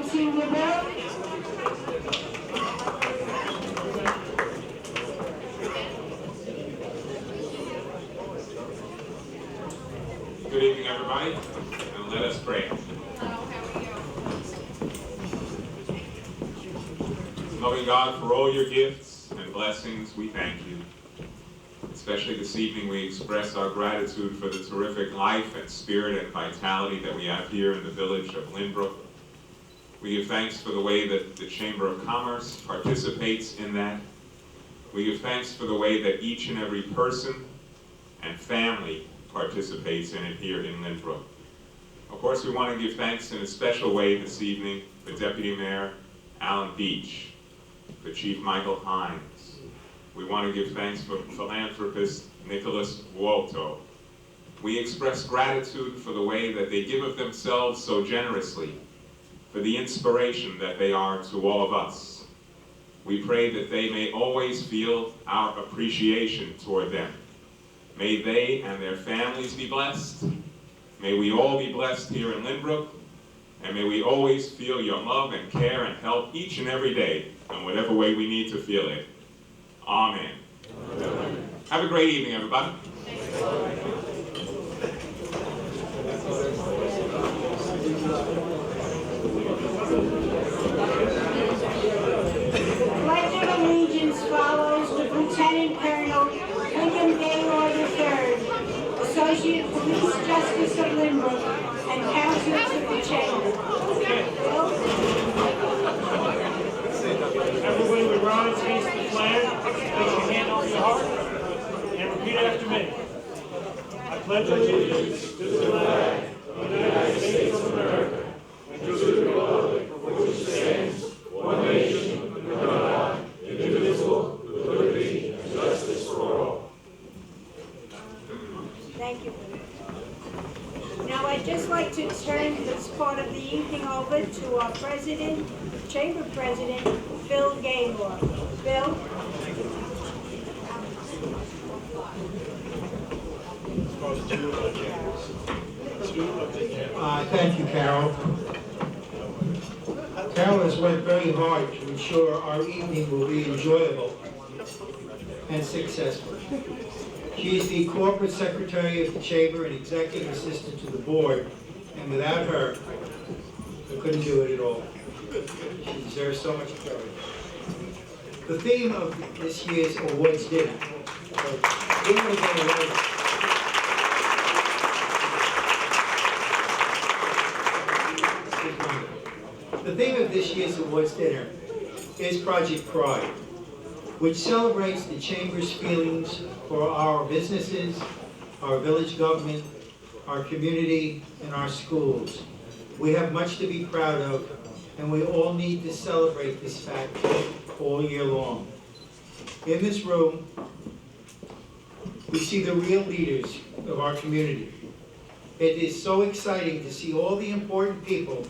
introducing the bill. Good evening, everybody, and let us pray. Loving God, for all your gifts and blessings, we thank you. Especially this evening, we express our gratitude for the terrific life and spirit and vitality that we have here in the village of Lynbrook. We give thanks for the way that the Chamber of Commerce participates in that. We give thanks for the way that each and every person and family participates in it here in Lynbrook. Of course, we want to give thanks in a special way this evening for Deputy Mayor Alan Beach, for Chief Michael Hines. We want to give thanks for philanthropist Nicholas Walto. We express gratitude for the way that they give of themselves so generously, for the inspiration that they are to all of us. We pray that they may always feel our appreciation toward them. May they and their families be blessed. May we all be blessed here in Lynbrook, and may we always feel your love and care and help each and every day in whatever way we need to feel it. Amen. Amen. Have a great evening, everybody. The Pledge of Allegiance follows with Lieutenant Colonel William Gaylord III, Associate Police Justice of Lynbrook, and Councilors of the Chamber. Bill? Everybody would rise, face the flag, place your hand on your heart, and repeat after me. I pledge allegiance to the flag of the United States of America and to the republic for which it stands, one nation, under God, indivisible, with liberty and justice for all. Thank you. Now I'd just like to turn this part of the evening over to our President, Chamber President, Phil Gaylord. Phil? Thank you, Carol. Carol has worked very hard to ensure our evening will be enjoyable and successful. She is the Corporate Secretary of the Chamber and Executive Assistant to the Board, and without her, I couldn't do it at all. She deserves so much credit. The theme of this year's awards dinner. The theme of this year's awards dinner is Project Pride, which celebrates the Chamber's feelings for our businesses, our village government, our community, and our schools. We have much to be proud of, and we all need to celebrate this fact all year long. In this room, we see the real leaders of our community. It is so exciting to see all the important people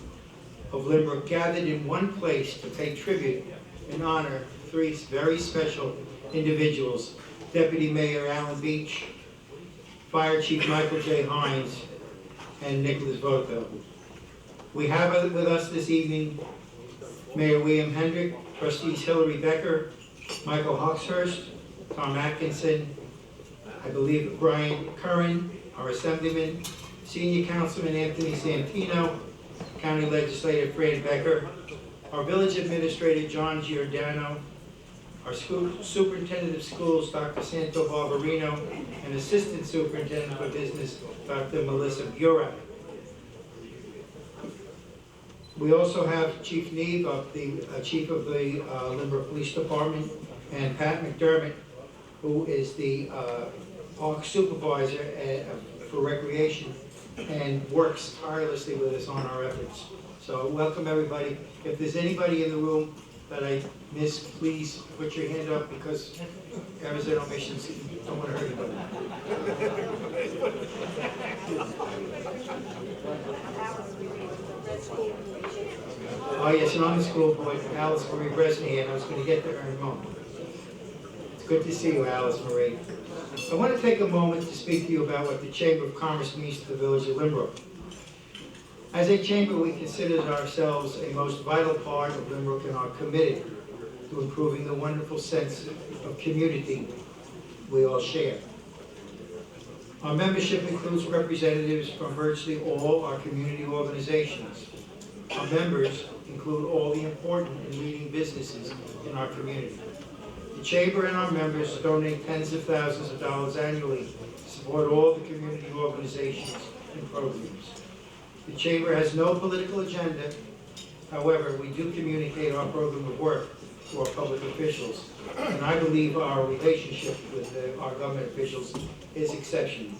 of Lynbrook gathered in one place to pay tribute and honor three very special individuals: Deputy Mayor Alan Beach, Fire Chief Michael J. Hines, and Nicholas Voto. We have with us this evening Mayor William Hendrick, Trustees Hillary Becker, Michael Hawkshurst, Tom Atkinson, I believe Brian Curran, our Assemblyman, Senior Councilman Anthony Santino, County Legislator Fran Becker, our Village Administrator John Giordano, our Superintendent of Schools Dr. Santo Barbarino, and Assistant Superintendent for Business Dr. Melissa Burak. We also have Chief Neve, Chief of the Lynbrook Police Department, and Pat McDermott, who is the Park Supervisor for Recreation and works tirelessly with us on our efforts. So welcome everybody. If there's anybody in the room that I missed, please put your hand up, because errors and omissions don't want to hurt anybody. Oh yes, and on the school board, Alice Marie Bresney, and I was going to get to her in a moment. It's good to see you, Alice Marie. I want to take a moment to speak to you about what the Chamber of Commerce means to the village of Lynbrook. As a chamber, we consider ourselves a most vital part of Lynbrook and are committed to improving the wonderful sense of community we all share. Our membership includes representatives from virtually all our community organizations. Our members include all the important and leading businesses in our community. The Chamber and our members donate tens of thousands of dollars annually to support all the community organizations and programs. The Chamber has no political agenda. However, we do communicate our program of work to our public officials, and I believe our relationship with our government officials is exceptional.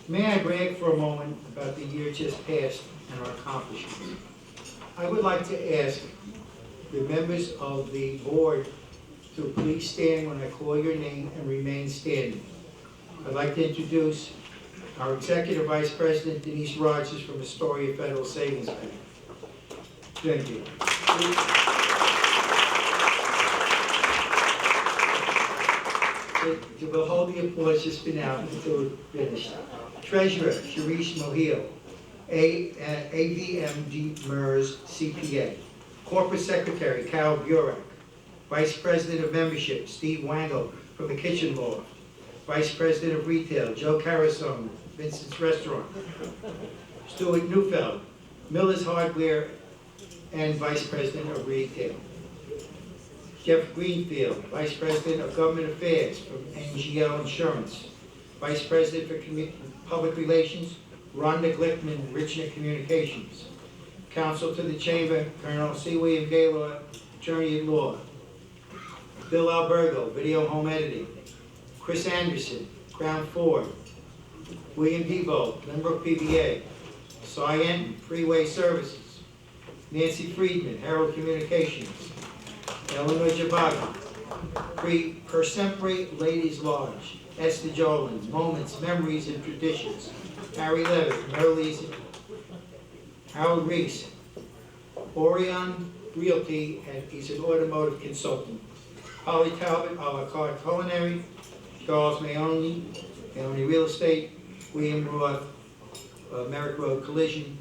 May I brag for a moment about the year just passed and our accomplishments? I would like to ask the members of the board to please stand when I call your name and remain standing. I'd like to introduce our Executive Vice President, Denise Rogers from Astoria Federal Savings Bank. Thank you. We'll hold the applause just for now until we're finished. Treasurer, Sharice Mohil, AVMD MERS CPA. Corporate Secretary, Carol Burak. Vice President of Membership, Steve Wangle from the Kitchen Loft. Vice President of Retail, Joe Carasone, Vincent's Restaurant. Stuart Neufeld, Miller's Hardware, and Vice President of Retail. Jeff Greenfield, Vice President of Government Affairs from NGL Insurance. Vice President for Public Relations, Rhonda Glickman, Richmond Communications. Counsel to the Chamber, Colonel C. William Gaylord, Attorney at Law. Bill Albergo, Video Home Editing. Chris Anderson, Crown Ford. William Debo, Lynbrook PBA. Cy Enton, Freeway Services. Nancy Friedman, Herald Communications. Eleanor Jabaga, Per Sempre Ladies Lodge. Esther Jolin, Moments, Memories, and Traditions. Harry Levitt, Merleys, Howard Reese, Orion Realty, and he's an automotive consultant. Holly Talbot, a la carte culinary. Charles Mayoni, Mayoni Real Estate. William Roth, Merrick Road Collision.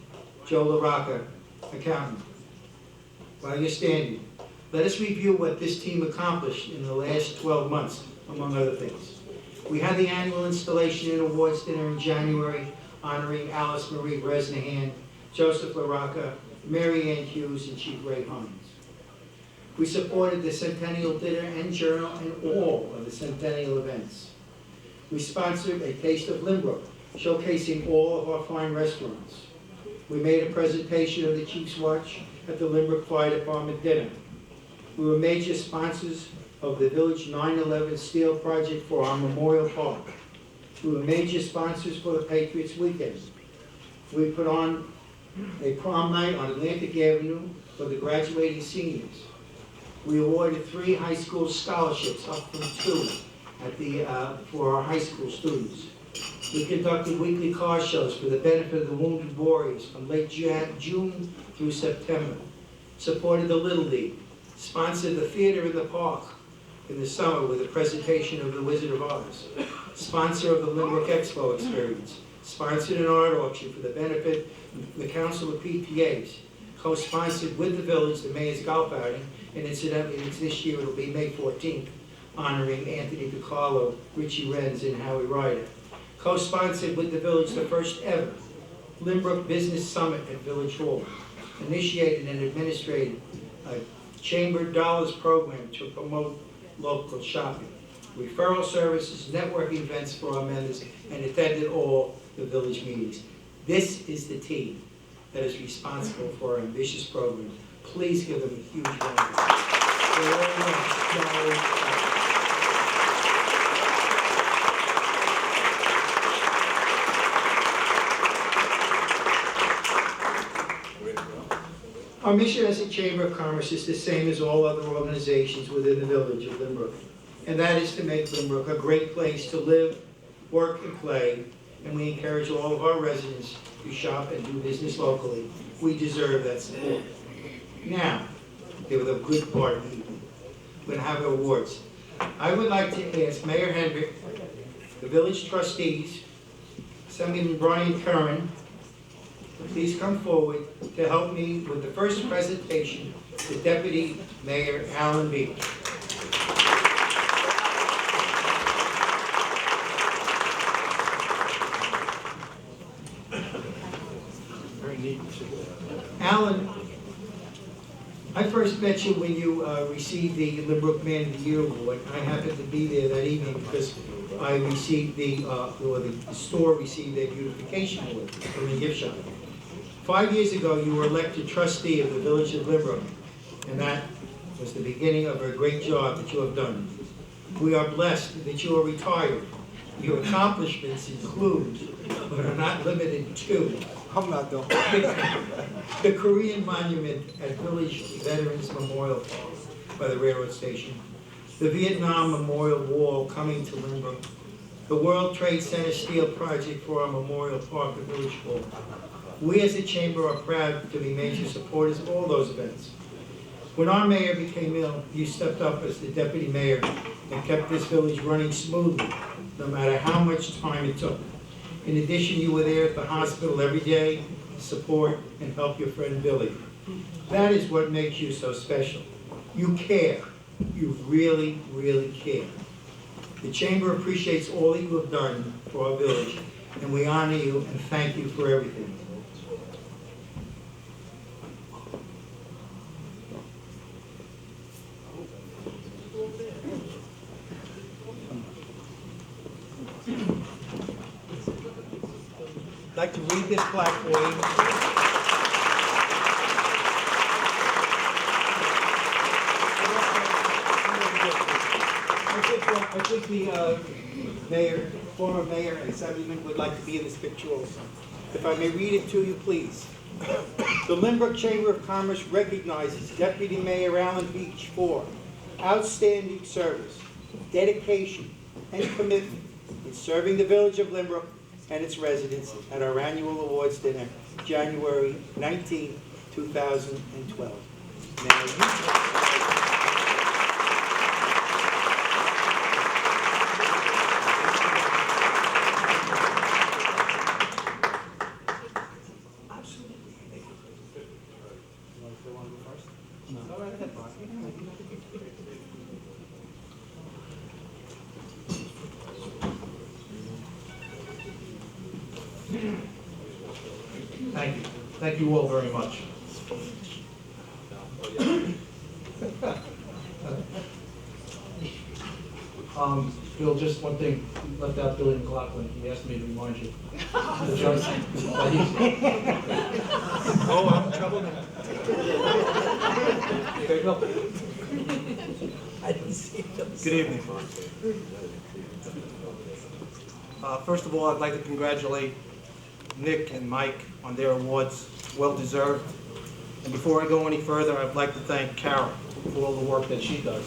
Joe LaRocca, accountant. While you're standing, let us review what this team accomplished in the last 12 months, among other things. We had the annual installation and awards dinner in January, honoring Alice Marie Bresnahan, Joseph LaRocca, Mary Ann Hughes, and Chief Ray Hines. We supported the Centennial Dinner and Journal and all of the Centennial events. We sponsored a Taste of Lynbrook, showcasing all of our fine restaurants. We made a presentation of the Chief's Watch at the Lynbrook Fire Department dinner. We were major sponsors of the Village 9/11 Steel Project for our Memorial Park. We were major sponsors for the Patriots Weekend. We put on a prom night on Atlantic Avenue for the graduating seniors. We awarded 3 high school scholarships, up from 2, for our high school students. We conducted weekly car shows for the benefit of the wounded warriors from late June through September. Supported the Little League. Sponsored the theater in the park in the summer with a presentation of The Wizard of Oz. Sponsor of the Lynbrook Expo experience. Sponsored an art auction for the benefit of the Council of PTAs. Co-sponsored with the village the Mayor's Golf Outing, and incidentally, this year it'll be May 14th, honoring Anthony DiCarlo, Richie Renz, and Howie Ryder. Co-sponsored with the village the first ever Lynbrook Business Summit at Village Hall. Initiated and administrated a Chamber Dollars program to promote local shopping. Referral services, networking events for our members, and attended all the village meetings. This is the team that is responsible for our ambitious program. Please give them a huge round of applause. Our mission as a Chamber of Commerce is the same as all other organizations within the village of Lynbrook, and that is to make Lynbrook a great place to live, work, and play, and we encourage all of our residents to shop and do business locally. We deserve that support. Now, give it a good part of the evening. We're going to have awards. I would like to ask Mayor Hendrick, the village trustees, Assemblyman Brian Curran, please come forward to help me with the first presentation to Deputy Mayor Alan Beach. Alan, I first met you when you received the Lynbrook Man of the Year Award. I happened to be there that evening because I received or the store received a beautification award from the gift shop. 5 years ago, you were elected trustee of the Village of Lynbrook, and that was the beginning of a great job that you have done. We are blessed that you are retired. Your accomplishments include, but are not limited to, the Korean Monument at Village Veterans Memorial Park by the railroad station, the Vietnam Memorial Wall coming to Lynbrook, the World Trade Center Steel Project for our Memorial Park at Village Hall. We as a chamber are proud to be major supporters of all those events. When our mayor became ill, you stepped up as the deputy mayor and kept this village running smoothly, no matter how much time it took. In addition, you were there at the hospital every day to support and help your friend Billy. That is what makes you so special. You care. You really, really care. The chamber appreciates all that you have done for our village, and we honor you and thank you for everything. I'd like to read this plaque for you. I think the mayor, former mayor, and assemblyman would like to be in this picture also. If I may read it to you, please. The Lynbrook Chamber of Commerce recognizes Deputy Mayor Alan Beach for outstanding service, dedication, and commitment in serving the village of Lynbrook and its residents at our annual awards dinner, January 19, 2012. Thank you. Thank you all very much. Bill, just one thing, you left out Billy McLaughlin. He asked me to remind you. Oh, I'm in trouble now. There you go. I didn't see those. Good evening. First of all, I'd like to congratulate Nick and Mike on their awards, well deserved. And before I go any further, I'd like to thank Carol for all the work that she does.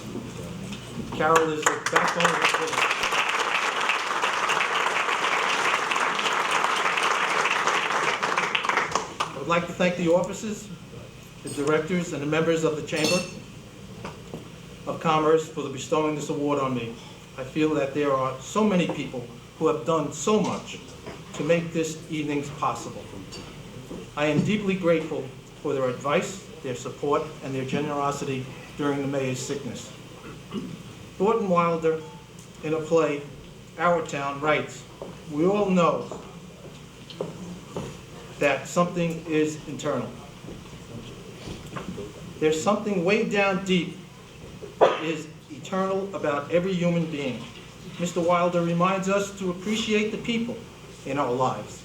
Carol is the backbone of this village. I would like to thank the officers, the directors, and the members of the Chamber of Commerce for bestowing this award on me. I feel that there are so many people who have done so much to make this evening possible. I am deeply grateful for their advice, their support, and their generosity during the mayor's sickness. Thornton Wilder, in a play, Our Town, writes, "We all know that something is internal. There's something way down deep that is eternal about every human being." Mr. Wilder reminds us to appreciate the people in our lives.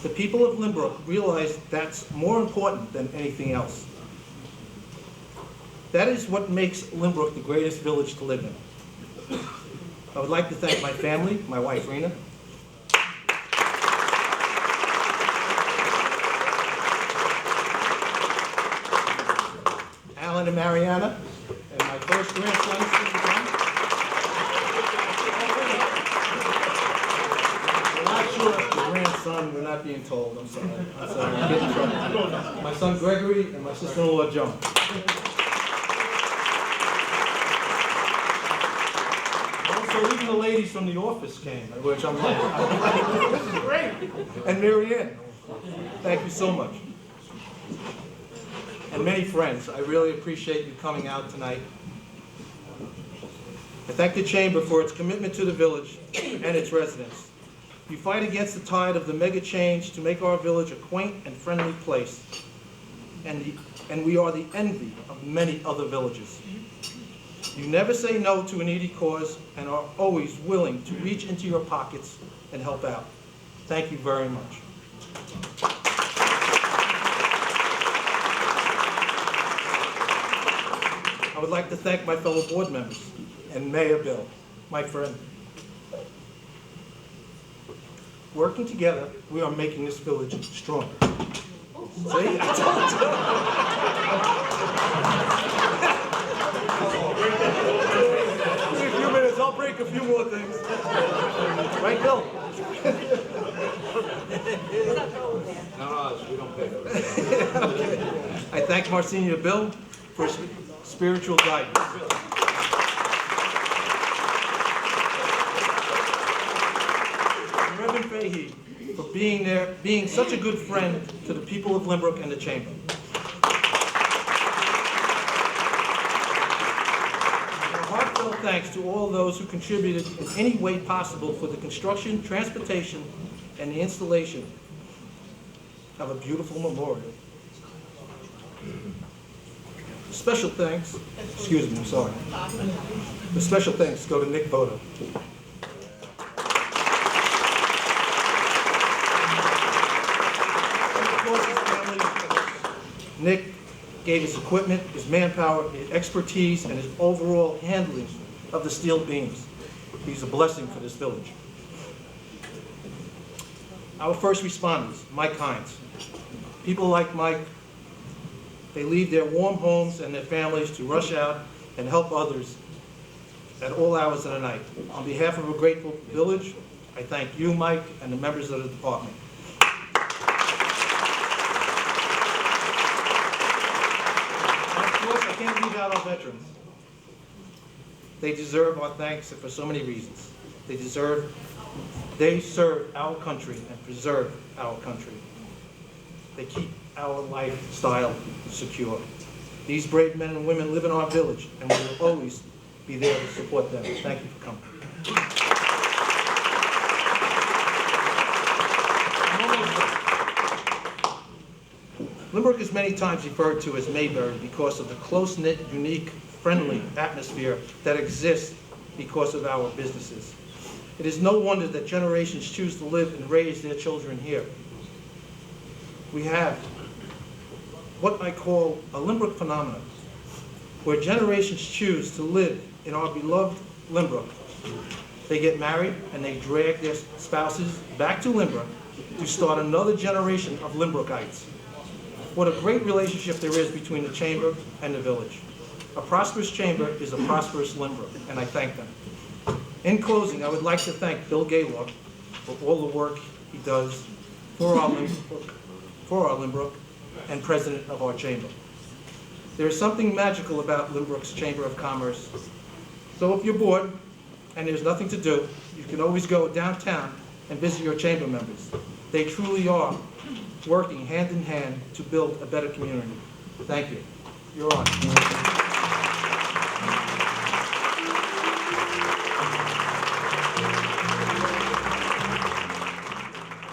The people of Lynbrook realize that's more important than anything else. That is what makes Lynbrook the greatest village to live in. I would like to thank my family, my wife Rena, Alan and Mariana, and my first grandson, Stephen John. I'm not sure if the grandson, we're not being told, I'm sorry. I'm getting in trouble. My son Gregory and my sister-in-law Joan. Also, even the ladies from the office came, which I'm like, this is great. And Mary Ann. Thank you so much. And many friends, I really appreciate you coming out tonight. I thank the Chamber for its commitment to the village and its residents. You fight against the tide of the mega change to make our village a quaint and friendly place. And we are the envy of many other villages. You never say no to a needy cause and are always willing to reach into your pockets and help out. Thank you very much. I would like to thank my fellow board members and Mayor Bill, my friend. Working together, we are making this village stronger. See, I told you. Give me a few minutes, I'll break a few more things. Right, Bill? No, we don't pay for it. Okay. I thank Monsignor Bill for his spiritual guidance. And Reverend Fahey for being such a good friend to the people of Lynbrook and the Chamber. A heartfelt thanks to all those who contributed in any way possible for the construction, transportation, and the installation of a beautiful memorial. Special thanks, excuse me, I'm sorry. The special thanks go to Nick Bodo. Nick gave his equipment, his manpower, his expertise, and his overall handling of the steel beams. He's a blessing for this village. Our first responders, Mike Hines. People like Mike, they leave their warm homes and their families to rush out and help others at all hours of the night. On behalf of a grateful village, I thank you, Mike, and the members of the department. And of course, I can't leave out our veterans. They deserve our thanks for so many reasons. They serve our country and preserve our country. They keep our lifestyle secure. These brave men and women live in our village, and we will always be there to support them. Thank you for coming. Lynbrook is many times referred to as Mayberry because of the close-knit, unique, friendly atmosphere that exists because of our businesses. It is no wonder that generations choose to live and raise their children here. We have what I call a Lynbrook phenomenon, where generations choose to live in our beloved Lynbrook. They get married and they drag their spouses back to Lynbrook to start another generation of Lynbrookites. What a great relationship there is between the Chamber and the village. A prosperous Chamber is a prosperous Lynbrook, and I thank them. In closing, I would like to thank Bill Gaylor for all the work he does for our Lynbrook and president of our Chamber. There is something magical about Lynbrook's Chamber of Commerce. So if you're bored and there's nothing to do, you can always go downtown and visit your Chamber members. They truly are working hand in hand to build a better community. Thank you. You're on.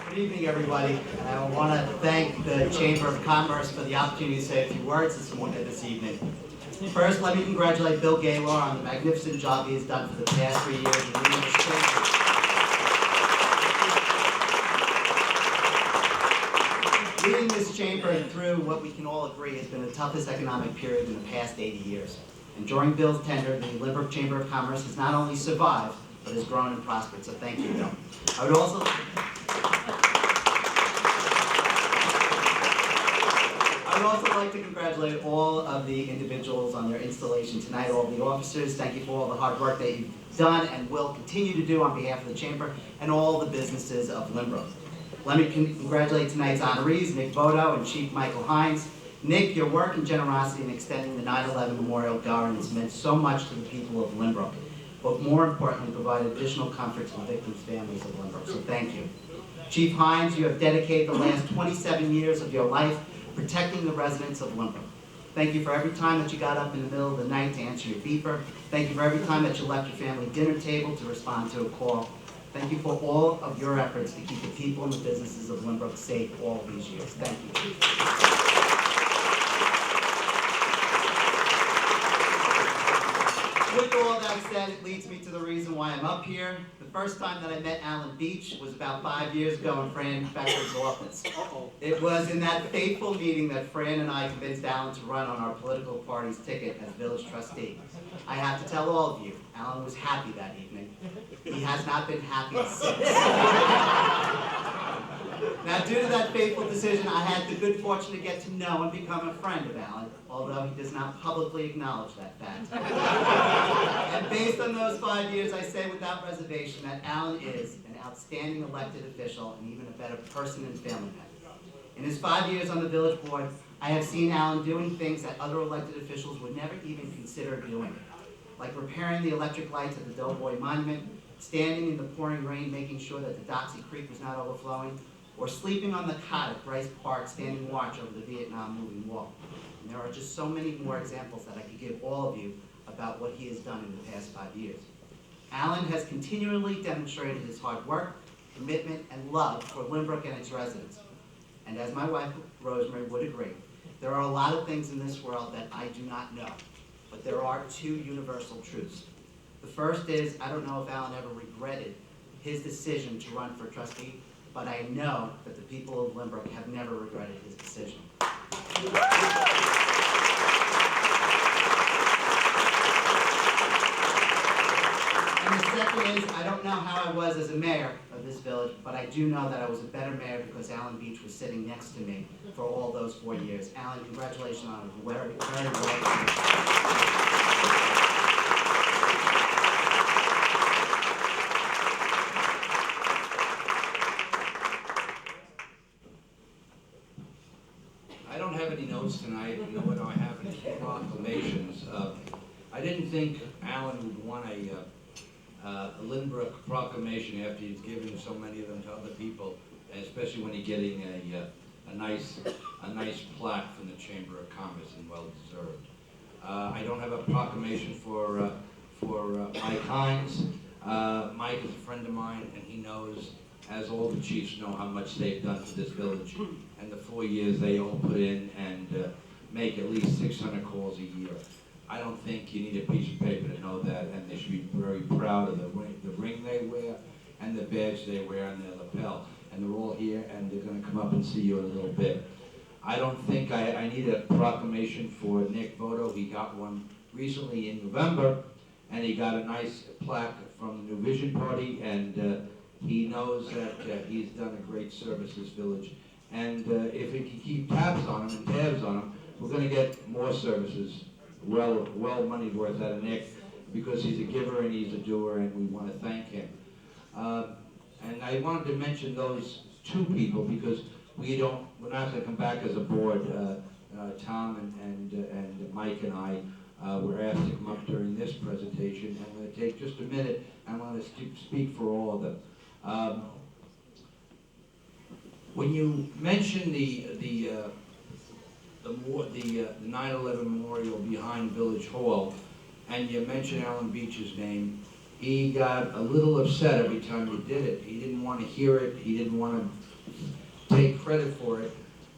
Good evening, everybody. I want to thank the Chamber of Commerce for the opportunity to say a few words this evening. First, let me congratulate Bill Gaylor on the magnificent job he has done for the past 3 years in leading this chamber. Leading this chamber through what we can all agree has been the toughest economic period in the past 80 years. And during Bill's tenure, the Lynbrook Chamber of Commerce has not only survived, but has grown and prospered. So thank you, Bill. I would also like to congratulate all of the individuals on their installation tonight, all the officers. Thank you for all the hard work that you've done and will continue to do on behalf of the Chamber and all the businesses of Lynbrook. Let me congratulate tonight's honorees, Nick Bodo and Chief Michael Hines. Nick, your work and generosity in extending the 9/11 Memorial Garden has meant so much to the people of Lynbrook, but more importantly, provided additional comfort to the victims' families of Lynbrook. So thank you. Chief Hines, you have dedicated the last 27 years of your life protecting the residents of Lynbrook. Thank you for every time that you got up in the middle of the night to answer your beeper. Thank you for every time that you left your family dinner table to respond to a call. Thank you for all of your efforts to keep the people and the businesses of Lynbrook safe all these years. Thank you. With all that said, it leads me to the reason why I'm up here. The first time that I met Alan Beach was about 5 years ago in Fran Becker's office. It was in that fateful meeting that Fran and I convinced Alan to run on our political party's ticket as village trustee. I have to tell all of you, Alan was happy that evening. He has not been happy since. Now, due to that fateful decision, I had the good fortune to get to know and become a friend of Alan, although he does not publicly acknowledge that fact. And based on those 5 years, I say without reservation that Alan is an outstanding elected official and even a better person and family man. In his 5 years on the village board, I have seen Alan doing things that other elected officials would never even consider doing, like repairing the electric lights at the Doughboy Monument, standing in the pouring rain making sure that the Doxy Creek was not overflowing, or sleeping on the cot at Bryce Park standing watch over the Vietnam moving wall. And there are just so many more examples that I could give all of you about what he has done in the past 5 years. Alan has continually demonstrated his hard work, commitment, and love for Lynbrook and its residents. And as my wife, Rosemary, would agree, there are a lot of things in this world that I do not know, but there are two universal truths. The first is, I don't know if Alan ever regretted his decision to run for trustee, but I know that the people of Lynbrook have never regretted his decision. And the second is, I don't know how I was as a mayor of this village, but I do know that I was a better mayor because Alan Beach was sitting next to me for all those 4 years. Alan, congratulations on a very, very well. I don't have any notes tonight, nor do I have any proclamations. I didn't think Alan would want a Lynbrook proclamation after he's given so many of them to other people, especially when he's getting a nice plaque from the Chamber of Commerce, and well deserved. I don't have a proclamation for Mike Hines. Mike is a friend of mine, and he knows, as all the chiefs know, how much they've done for this village, and the 4 years they all put in and make at least 600 calls a year. I don't think you need a piece of paper to know that, and they should be very proud of the ring they wear and the badge they wear on their lapel. And they're all here, and they're going to come up and see you in a little bit. I don't think I need a proclamation for Nick Voto. He got one recently in November, and he got a nice plaque from the New Vision Party, and he knows that he's done a great service this village. And if we can keep tabs on him and tabs on him, we're going to get more services, well money worth out of Nick, because he's a giver and he's a doer, and we want to thank him. And I wanted to mention those two people because we're not going to come back as a board. Tom and Mike and I were asked to come up during this presentation. I'm going to take just a minute. I want to speak for all of them. When you mention the 9/11 memorial behind Village Hall, and you mention Alan Beach's name, he got a little upset every time you did it. He didn't want to hear it. He didn't want to take credit for it.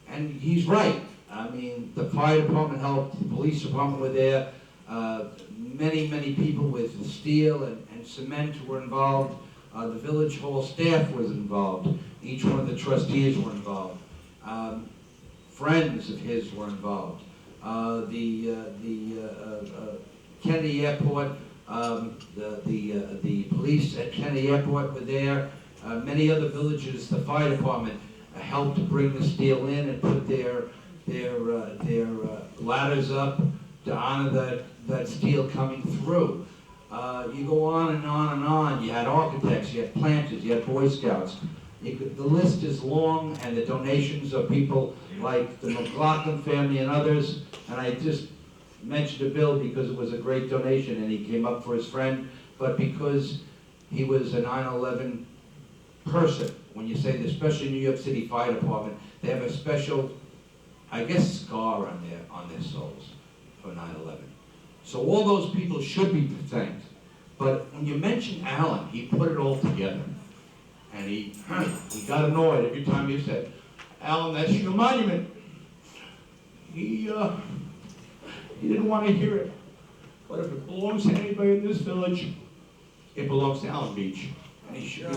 And he's right. I mean, the fire department helped, the police department were there, many people with steel and cement were involved. The Village Hall staff was involved. Each one of the trustees were involved. Friends of his were involved. The Kennedy Airport, the police at Kennedy Airport were there. Many other villages, the fire department helped to bring the steel in and put their ladders up to honor that steel coming through. You go on and on and on. You had architects, you had planters, you had Boy Scouts. The list is long, and the donations of people like the McLaughlin family and others. And I just mentioned a bill because it was a great donation, and he came up for his friend, but because he was a 9/11 person. When you say, especially New York City Fire Department, they have a special, I guess, scar on their souls for 9/11. So all those people should be thanked. But when you mention Alan, he put it all together. And he got annoyed every time you said, Alan, that's your monument. He didn't want to hear it. But if it belongs to anybody in this village, it belongs to Allen Beach. And he should be.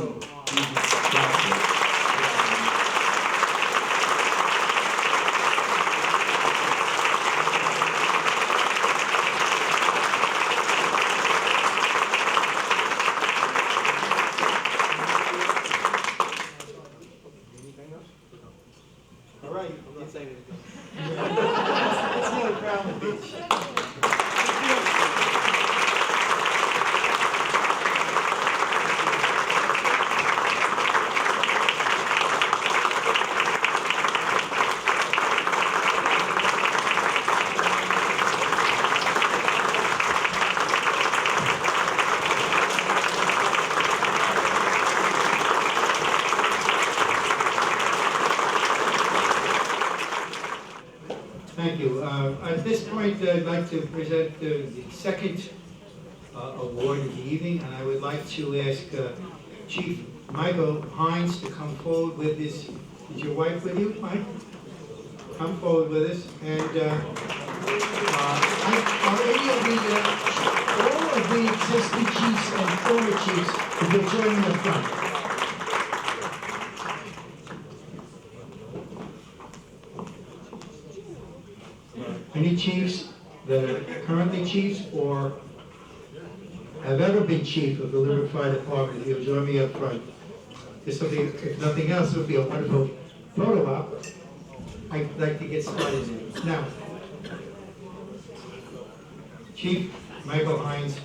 All right. Let's go to Crown Beach. Thank you. At this point, I'd like to present the second award of the evening, and I would like to ask Chief Michael Hines to come forward with this. Is your wife with you, Mike? Come forward with us. And Are any of all of the existing chiefs and former chiefs who will join in the front? any chiefs that are currently chiefs or have ever been chief of the Limerick Fire Department, if you'll join me up front. This will be, if nothing else, it'll be a wonderful photo op. I'd like to get started now. Chief Michael Hines,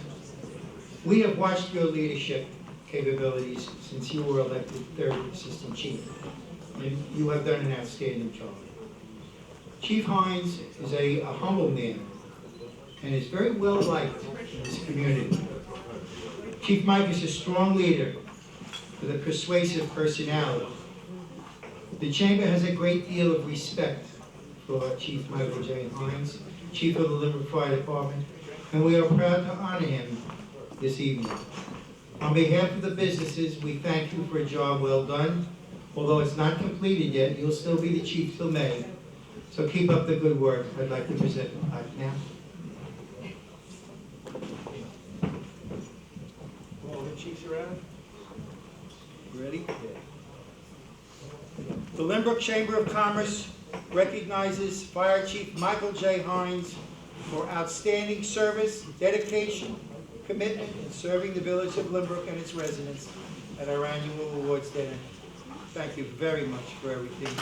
we have watched your leadership capabilities since you were elected third assistant chief, and you have done an outstanding job. Chief Hines is a humble man and is very well liked in this community. Chief Mike is a strong leader with a persuasive personality. The Chamber has a great deal of respect for Chief Michael J. Hines, Chief of the Limerick Fire Department, and we are proud to honor him this evening. On behalf of the businesses, we thank you for a job well done. Although it's not completed yet, you'll still be the chief till May. So keep up the good work. I'd like to present Mike now. All the chiefs around? Ready? The Lynbrook Chamber of Commerce recognizes Fire Chief Michael J. Hines for outstanding service, dedication, commitment in serving the village of Lynbrook and its residents at our annual awards dinner. Thank you very much for everything.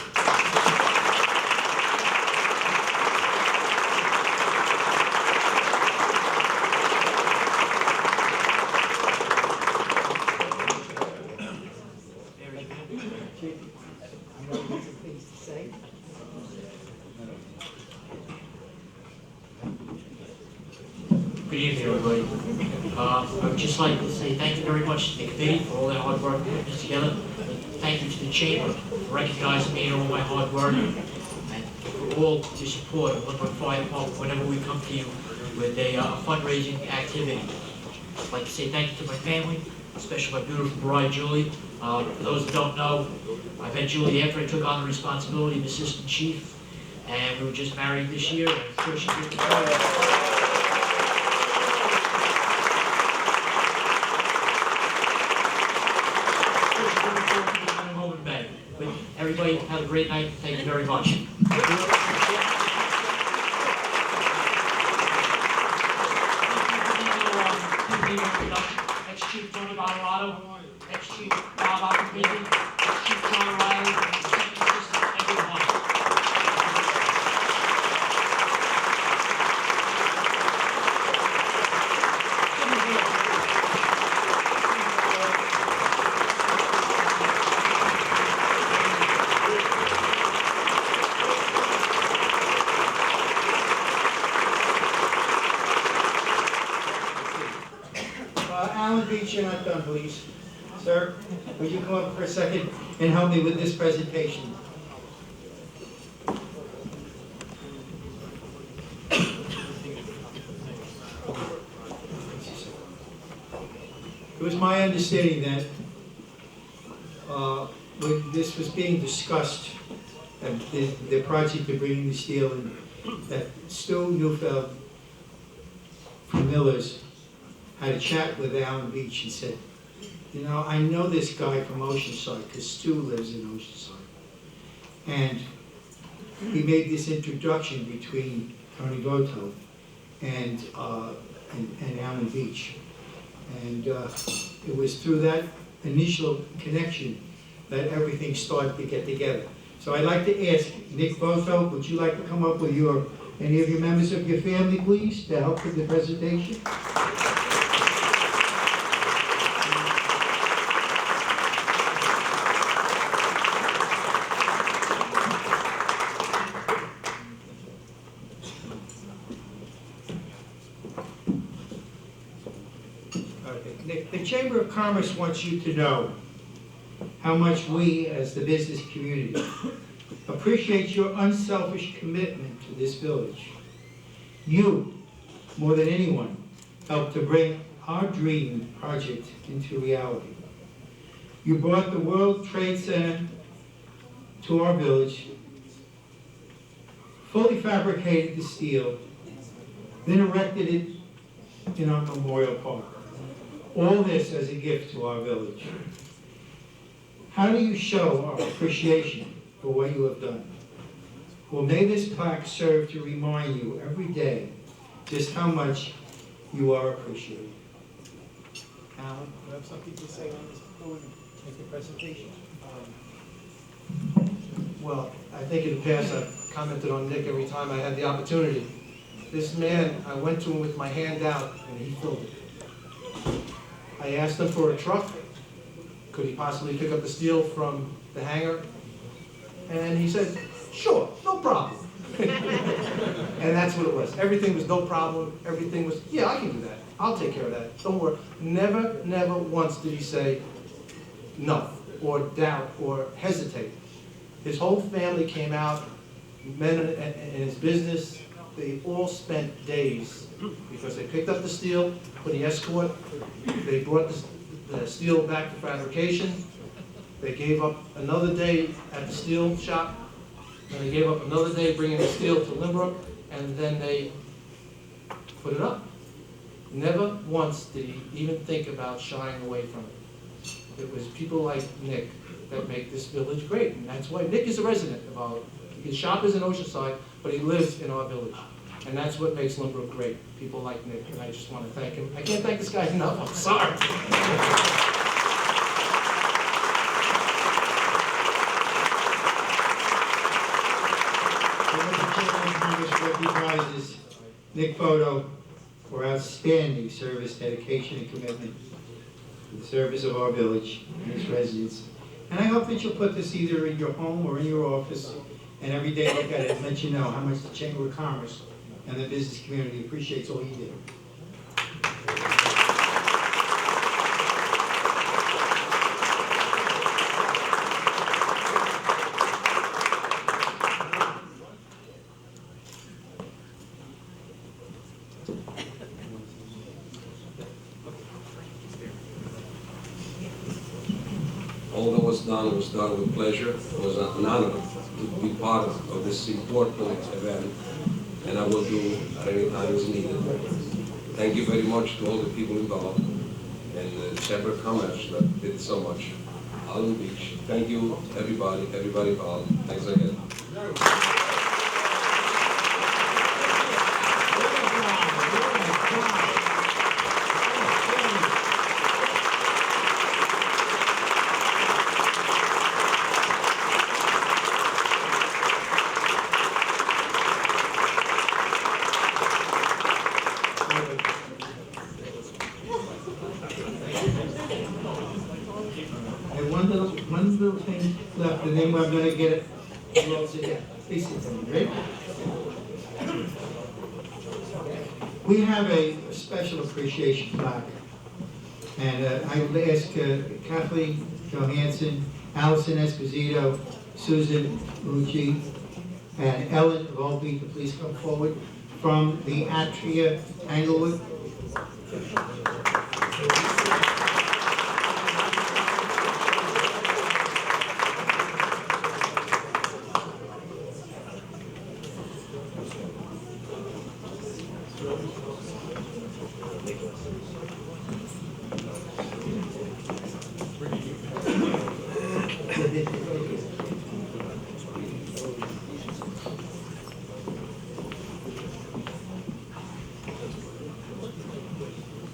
Good evening, everybody. I would just like to say thank you very much to the committee for all their hard work putting this together. Thank you to the Chamber for recognizing me and all my hard work, and for all your support of Lynbrook Fire Department whenever we come to you with a fundraising activity. I'd like to say thank you to my family, especially my beautiful bride, Julie. For those who don't know, I met Julie after I took on the responsibility of Assistant Chief, and we were just married this year, and I'm sure she did the job. But everybody have a great night. Thank you very much. Ex-Chief Tony Colorado, ex-Chief Bob Ockerbizi, ex-Chief John Riley, Second Assistant Edward Hunt. Alan Beach, you're not done, please. Sir, would you come up for a second and help me with this presentation? It was my understanding that when this was being discussed, and the project of bringing the steel in, that Stu Neufeld from Miller's had a chat with Allen Beach and said, you know, I know this guy from Oceanside, because Stu lives in Oceanside. And he made this introduction between Tony Goto and Allen Beach. And it was through that initial connection that everything started to get together. So I'd like to ask Nick Bothell, would you like to come up with any of your members of your family, please, to help with the presentation? Nick, the Chamber of Commerce wants you to know how much we, as the business community, appreciate your unselfish commitment to this village. You, more than anyone, helped to bring our dream project into reality. You brought the World Trade Center to our village, fully fabricated the steel, then erected it in our Memorial Park. All this as a gift to our village. How do you show our appreciation for what you have done? Well, may this plaque serve to remind you every day just how much you are appreciated. Alan, you have something to say on this before we make the presentation? Well, I think in the past I've commented on Nick every time I had the opportunity. This man, I went to him with my hand out and he filled it. I asked him for a truck. Could he possibly pick up the steel from the hangar? And he said, sure, no problem. And that's what it was. Everything was no problem. Everything was, yeah, I can do that. I'll take care of that. Don't worry. Never, never once did he say no, or doubt, or hesitate. His whole family came out, men in his business. They all spent days because they picked up the steel for the escort. They brought the steel back to fabrication. They gave up another day at the steel shop. And they gave up another day bringing the steel to Lynbrook. And then they put it up. Never once did he even think about shying away from it. It was people like Nick that make this village great. And that's why Nick is a resident of our, his shop is in Oceanside, but he lives in our village. And that's what makes Lynbrook great, people like Nick, and I just want to thank him. I can't thank this guy enough, I'm sorry. Recognizes Nick Bodo for outstanding service, dedication, and commitment to the service of our village and its residents. And I hope that you'll put this either in your home or in your office, and every day look at it and let you know how much the Chamber of Commerce and the business community appreciates all you do. All that was done with pleasure. It was an honor to be part of this important event, and I will do at any time as needed. Thank you very much to all the people involved, and the Chamber of Commerce that did so much. Allen Beach, thank you, everybody involved. Thanks again. One little thing left, and then we're going to get it. Please sit down, right? We have a special appreciation plaque And I would ask Kathleen Johansson, Allison Esposito, Susan Mucci, and Ellen Volpe to please come forward from the Atria Tanglewood.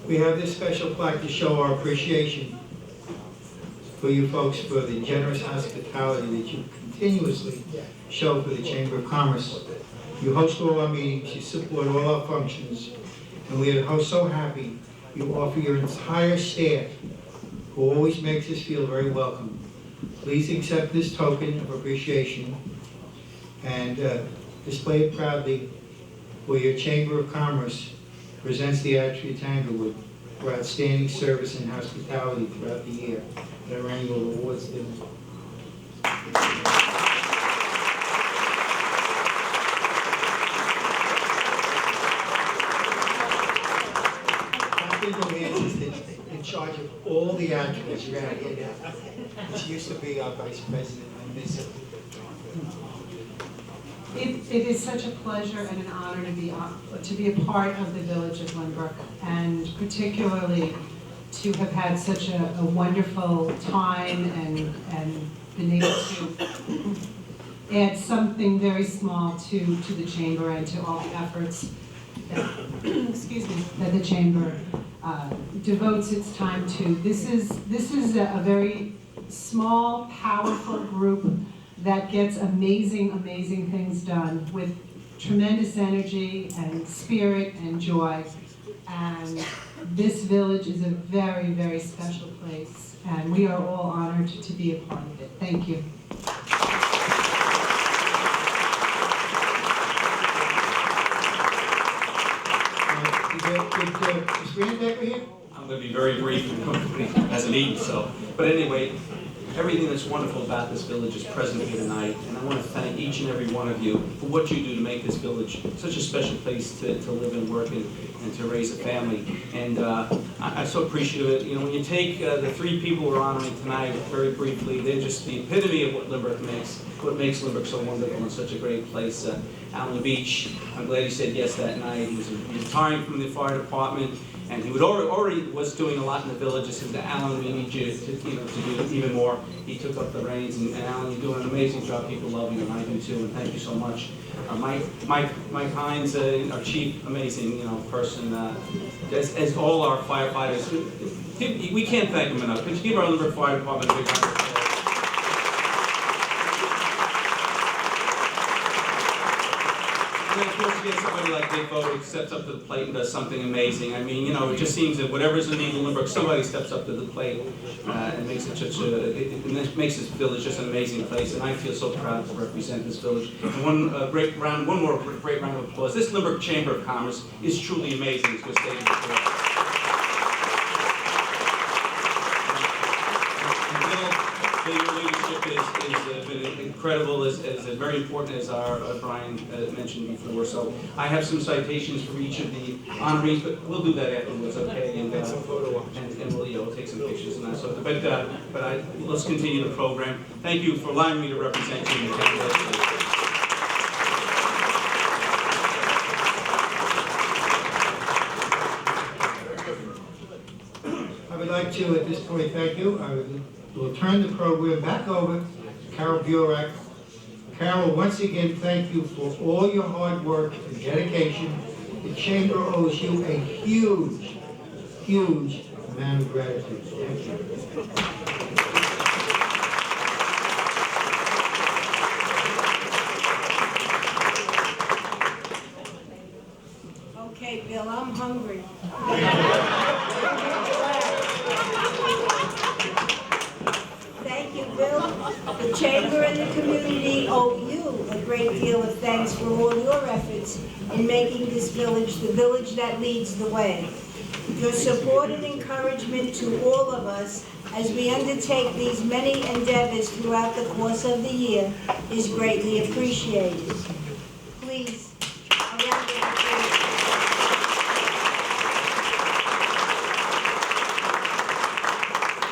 We have this special plaque to show our appreciation for you folks for the generous hospitality that you continuously show for the Chamber of Commerce. You host all our meetings, you support all our functions, and we are so happy you offer your entire staff, who always makes us feel very welcome. Please accept this token of appreciation and display it proudly where your Chamber of Commerce presents the Atria Tanglewood for outstanding service and hospitality throughout the year at our annual awards dinner. Kathleen Johansson is in charge of all the Atrias around here now. She used to be our vice president. I miss her. It is such a pleasure and an honor to be a part of the Village of Lynbrook, and particularly to have had such a wonderful time and been able to add something very small to the Chamber and to all the efforts that, excuse me, that the Chamber devotes its time to. This is a very small, powerful group that gets amazing, amazing things done with tremendous energy and spirit and joy. And this village is a very, very special place, and we are all honored to be a part of it. Thank you. Is Fran Becker here? I'm going to be very brief and quickly as needed. But anyway, everything that's wonderful about this village is present here tonight, and I want to thank each and every one of you for what you do to make this village such a special place to live and work in and to raise a family. And I'm so appreciative of it. You know, when you take the three people we're honoring tonight very briefly, they're just the epitome of what Lynbrook makes, what makes Lynbrook so wonderful and such a great place. Alan Beach, I'm glad he said yes that night. He was retiring from the fire department, and he would already was doing a lot in the village. I said to Alan, we need you to do even more. He took up the reins, and Alan, you're doing an amazing job. People love you, and I do too, and thank you so much. Mike Hines, our chief, amazing person, as all our firefighters. We can't thank them enough. Could you give our Lynbrook Fire Department a big round of applause? And then of course you get somebody like Dick Bowe who steps up to the plate and does something amazing. I mean, it just seems that whatever's in need of Lynbrook, somebody steps up to the plate and makes it it makes this village just an amazing place. And I feel so proud to represent this village. And one more great round of applause. This Lynbrook Chamber of Commerce is truly amazing, as was stated before. Your leadership has been incredible, as very important as our Brian mentioned before. So I have some citations for each of the honorees, but we'll do that afterwards, okay? And we'll take some pictures and that sort of thing. But let's continue the program. Thank you for allowing me to represent you in the capital. I would like to, at this point, thank you. We'll turn the program back over to Carol Burak. Carol, once again, thank you for all your hard work and dedication. The Chamber owes you a huge, huge amount of gratitude. Thank you. Okay, Bill, I'm hungry. Thank you, Bill. The Chamber and the community owe you a great deal of thanks for all your efforts in making this village the village that leads the way. Your support and encouragement encouragement to all of us as we undertake these many endeavors throughout the course of the year is greatly appreciated. Please, a round of applause.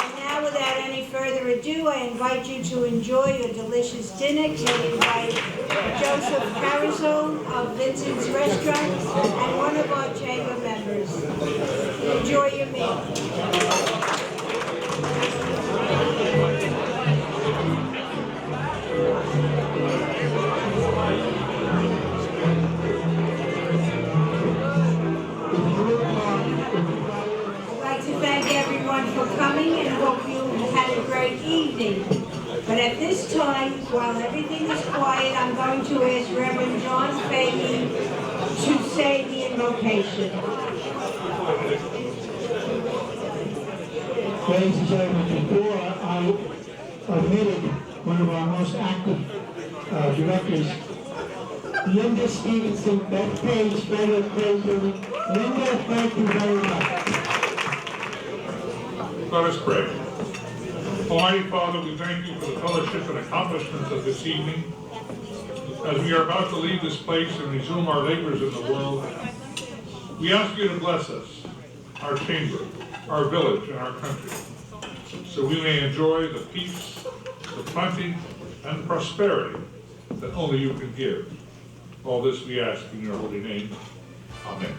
And now, without any further ado, I invite you to enjoy your delicious dinner. Can I invite Joseph Carazone of Vincent's Restaurant and one of our chamber members. Enjoy your meal. I'd like to thank everyone for coming and hope you had a great evening. But at this time, while everything is quiet, I'm going to ask Reverend John Fahey to say the invocation. Ladies and gentlemen, before I omitted one of our most active directors, Linda Stevenson, Beth Page, Frederick Fraser. Linda, thank you very much. Let us pray. Almighty Father, we thank you for the fellowship and accomplishments of this evening. As we are about to leave this place and resume our labors in the world, we ask you to bless us, our chamber, our village, and our country, so we may enjoy the peace, the plenty, and prosperity that only you can give. All this we ask in your holy name. Amen.